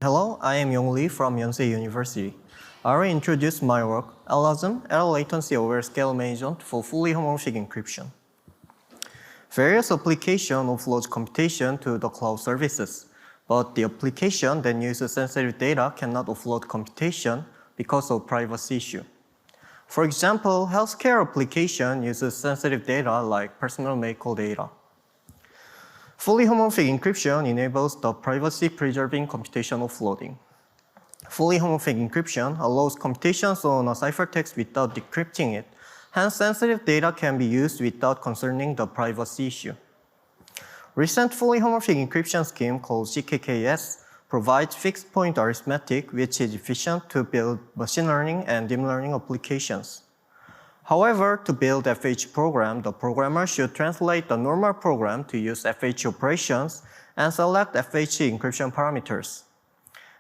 Hello, I am Yongwoo from Yonsei University. I will introduce my work, ELASM, Error-Latency-Aware Scale Management for fully homomorphic encryption. Various applications offload computation to the cloud services, but the application that uses sensitive data cannot offload computation because of privacy issue. For example, healthcare application uses sensitive data like personal medical data. Fully homomorphic encryption enables the privacy-preserving computation offloading. Fully homomorphic encryption allows computations on a ciphertext without decrypting it. Hence, sensitive data can be used without concerning the privacy issue. Recent fully homomorphic encryption scheme called CKKS provides fixed-point arithmetic, which is efficient to build machine learning and deep learning applications. However, to build FHE program, the programmer should translate the normal program to use FHE operations and select FHE encryption parameters.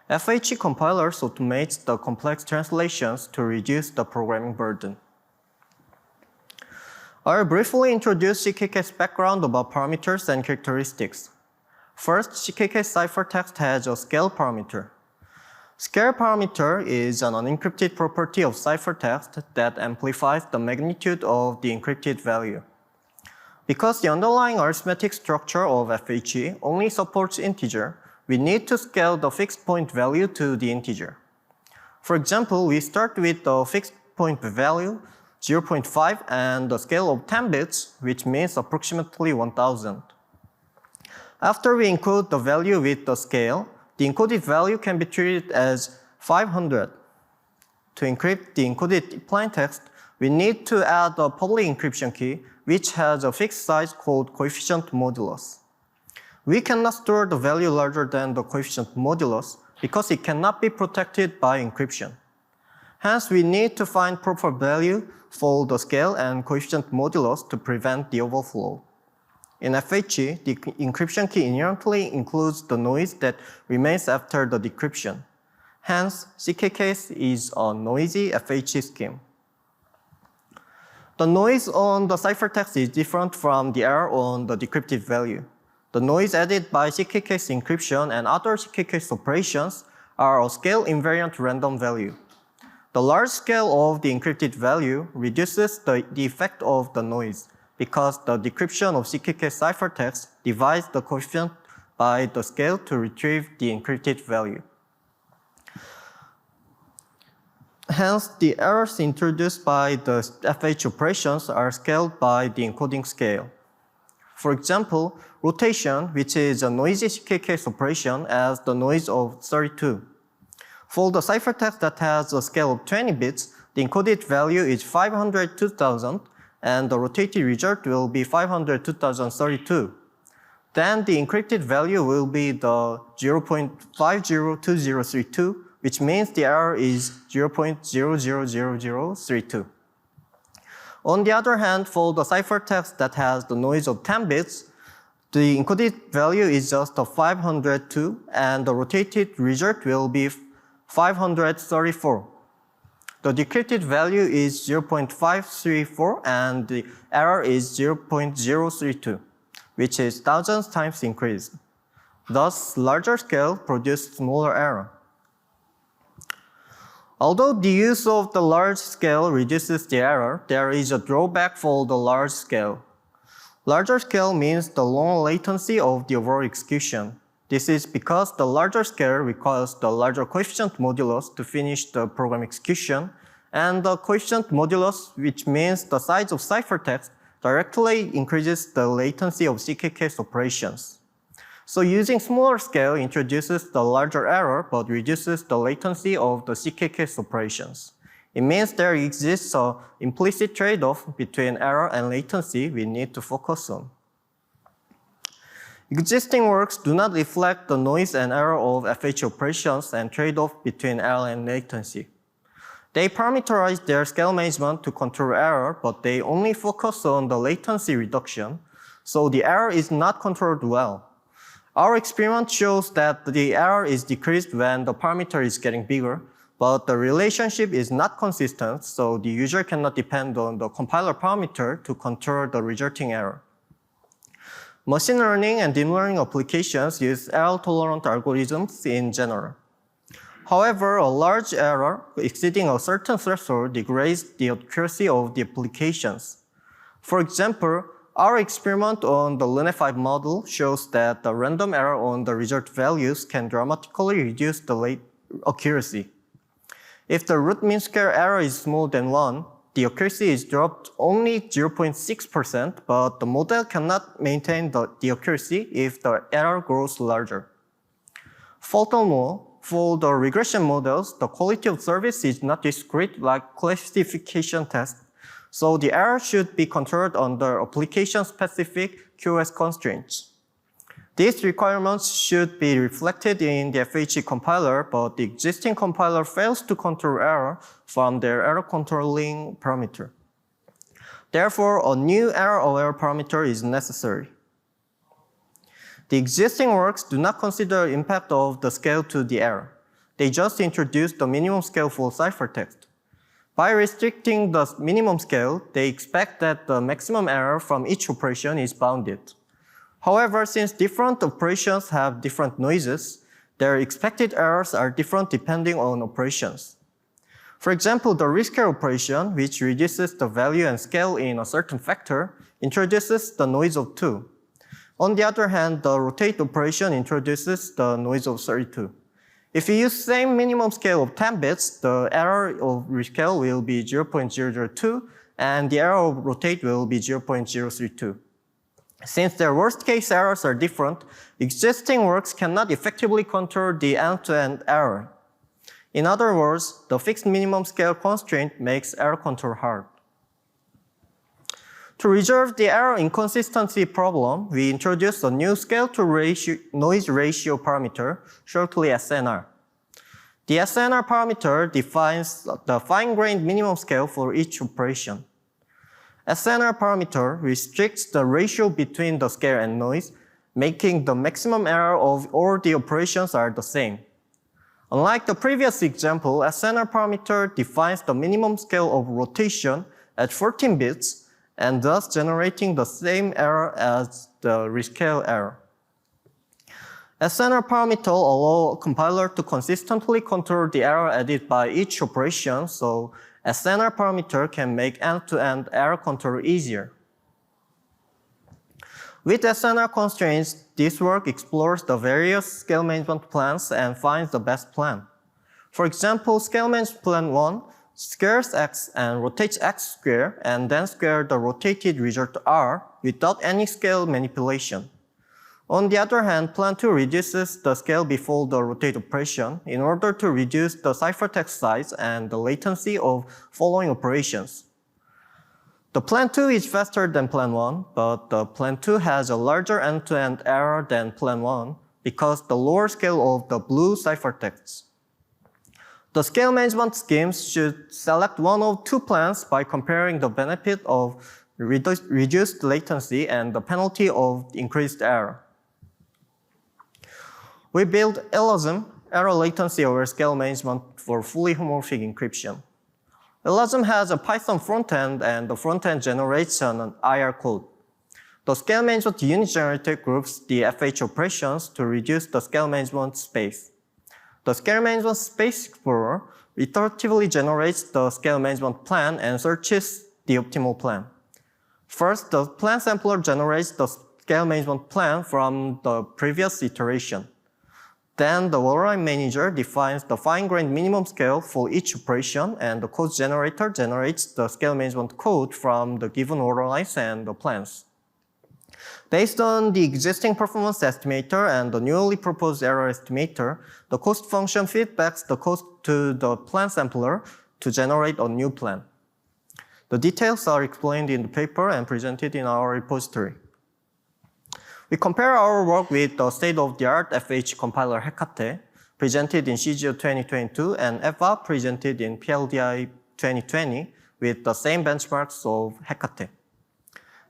FHE compilers automate the complex translations to reduce the programming burden. I will briefly introduce CKK's background about parameters and characteristics. First, CKK's ciphertext has a scale parameter. Scale parameter is an unencrypted property of ciphertext that amplifies the magnitude of the encrypted value. Because the underlying arithmetic structure of FHE only supports integer, we need to scale the fixed point value to the integer. For example, we start with the fixed point value 0.5 and the scale of 10 bits, which means approximately 1000. After we encode the value with the scale, the encoded value can be treated as 500. To encrypt the encoded plaintext, we need to add a public encryption key, which has a fixed size called coefficient modulus. We cannot store the value larger than the coefficient modulus because it cannot be protected by encryption. Hence, we need to find proper value for the scale and coefficient modulus to prevent the overflow. In FHE, the encryption key inherently includes the noise that remains after the decryption. Hence, CKKS is a noisy FHE scheme. The noise on the ciphertext is different from the error on the decrypted value. The noise added by CKKS encryption and other CKKS operations are a scale-invariant random value. The large scale of the encrypted value reduces the effect of the noise, because the decryption of CKKS ciphertext divides the coefficient by the scale to retrieve the encrypted value. Hence, the errors introduced by the FHE operations are scaled by the encoding scale. For example, rotation, which is a noisy CKKS operation, has the noise of 32. For the ciphertext that has a scale of 20 bits, the encoded value is 502,000, and the rotated result will be 502,032. Then the encrypted value will be the 0.502032, which means the error is 0.000032. On the other hand, for the ciphertext that has the noise of 10 bits, the encoded value is just a 502, and the rotated result will be 534. The decrypted value is 0.534 and the error is 0.032, which is thousands times increased. Thus, larger scale produces smaller error. Although the use of the large scale reduces the error, there is a drawback for the large scale. Larger scale means the long latency of the overall execution. This is because the larger scale requires the larger coefficient modulus to finish the program execution, and the coefficient modulus, which means the size of ciphertext, directly increases the latency of CKKS operations. So using smaller scale introduces the larger error but reduces the latency of the CKKS operations. It means there exists an implicit trade-off between error and latency we need to focus on. Existing works do not reflect the noise and error of FHE operations and trade-off between error and latency. They parameterize their scale management to control error, but they only focus on the latency reduction, so the error is not controlled well. Our experiment shows that the error is decreased when the parameter is getting bigger, but the relationship is not consistent, so the user cannot depend on the compiler parameter to control the resulting error. Machine learning and deep learning applications use error-tolerant algorithms in general. However, a large error exceeding a certain threshold degrades the accuracy of the applications. For example, our experiment on the LUNA5 model shows that the random error on the result values can dramatically reduce the accuracy. If the root mean square error is smaller than 1, the accuracy is dropped only 0.6%, but the model cannot maintain the accuracy if the error grows larger. Furthermore, for the regression models, the quality of service is not discrete like classification tests, so the error should be controlled under application-specific QoS constraints. These requirements should be reflected in the FHE compiler, but the existing compiler fails to control error from their error controlling parameter. Therefore, a new error-aware parameter is necessary. The existing works do not consider impact of the scale to the error. They just introduce the minimum scale for ciphertext. By restricting the minimum scale, they expect that the maximum error from each operation is bounded. However, since different operations have different noises, their expected errors are different depending on operations. For example, the rescale operation, which reduces the value and scale in a certain factor, introduces the noise of 2. On the other hand, the rotate operation introduces the noise of 32. If you use same minimum scale of 10 bits, the error of rescale will be 0.002, and the error of rotate will be 0.032. Since their worst case errors are different, existing works cannot effectively control the end-to-end error. In other words, the fixed minimum scale constraint makes error control hard. To resolve the error inconsistency problem, we introduced a new scale to noise ratio parameter, shortly SNR. The SNR parameter defines the fine-grained minimum scale for each operation. SNR parameter restricts the ratio between the scale and noise, making the maximum error of all the operations are the same. Unlike the previous example, SNR parameter defines the minimum scale of rotation at 14 bits, and thus generating the same error as the rescale error. SNR parameter allow a compiler to consistently control the error added by each operation, so SNR parameter can make end-to-end error control easier. With SNR constraints, this work explores the various scale management plans and finds the best plan. For example, scale management plan 1 squares x and rotates x square and then square the rotated result r without any scale manipulation. On the other hand, plan 2 reduces the scale before the rotate operation in order to reduce the ciphertext size and the latency of following operations. The plan 2 is faster than plan 1, but the plan 2 has a larger end-to-end error than plan 1 because the lower scale of the blue ciphertexts. The scale management schemes should select one of two plans by comparing the benefit of reduced latency and the penalty of increased error. We built ELASM, Error-Latency-Aware Scale Management for fully homomorphic encryption. ELASM has a Python frontend, and the frontend generates an IR code. The scale management unit generator groups the FH operations to reduce the scale management space. The scale management space explorer iteratively generates the scale management plan and searches the optimal plan. First, the plan sampler generates the scale management plan from the previous iteration. Then the waterline manager defines the fine-grained minimum scale for each operation, and the code generator generates the scale management code from the given waterlines and the plans. Based on the existing performance estimator and the newly proposed error estimator, the cost function feedbacks the cost to the plan sampler to generate a new plan. The details are explained in the paper and presented in our repository. We compare our work with the state-of-the-art FH compiler Hecate, presented in CGO 2022, and EVA, presented in PLDI 2020, with the same benchmarks of Hecate.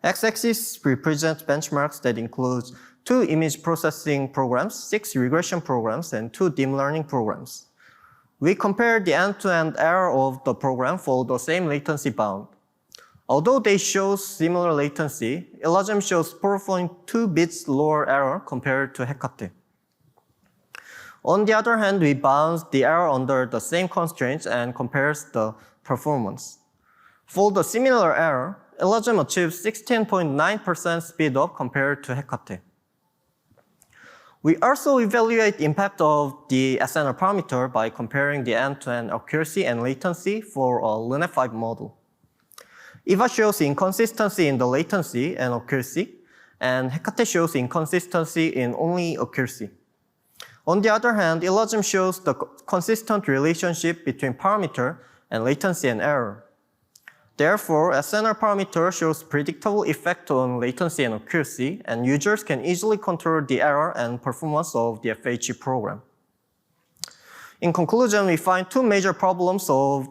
X-axis represents benchmarks that includes 2 image processing programs, 6 regression programs, and 2 deep learning programs. We compare the end-to-end error of the program for the same latency bound. Although they show similar latency, ELASM shows 4.2 bits lower error compared to Hecate. On the other hand, we bounce the error under the same constraints and compares the performance. For the similar error, ELASM achieves 16.9% speedup compared to Hecate. We also evaluate the impact of the SNR parameter by comparing the end-to-end accuracy and latency for a LINE5 model. EVA shows inconsistency in the latency and accuracy, and Hecate shows inconsistency in only accuracy. On the other hand, ELASM shows the consistent relationship between parameter and latency and error. Therefore, SNR parameter shows predictable effect on latency and accuracy, and users can easily control the error and performance of the FHE program. In conclusion, we find two major problems of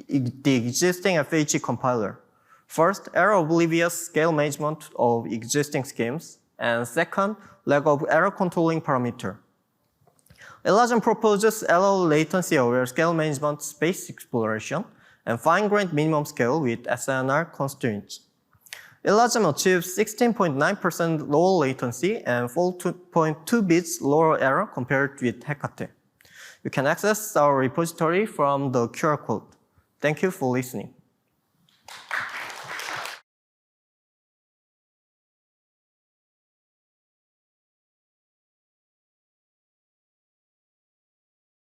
the existing FHE compiler. First, error-oblivious scale management of existing schemes, and second, lack of error controlling parameter. ELASM proposes error-latency-aware scale management space exploration and fine-grained minimum scale with SNR constraints. ELASM achieves 16.9% lower latency and 4.2 bits lower error compared with Hecate. You can access our repository from the QR code. Thank you for listening.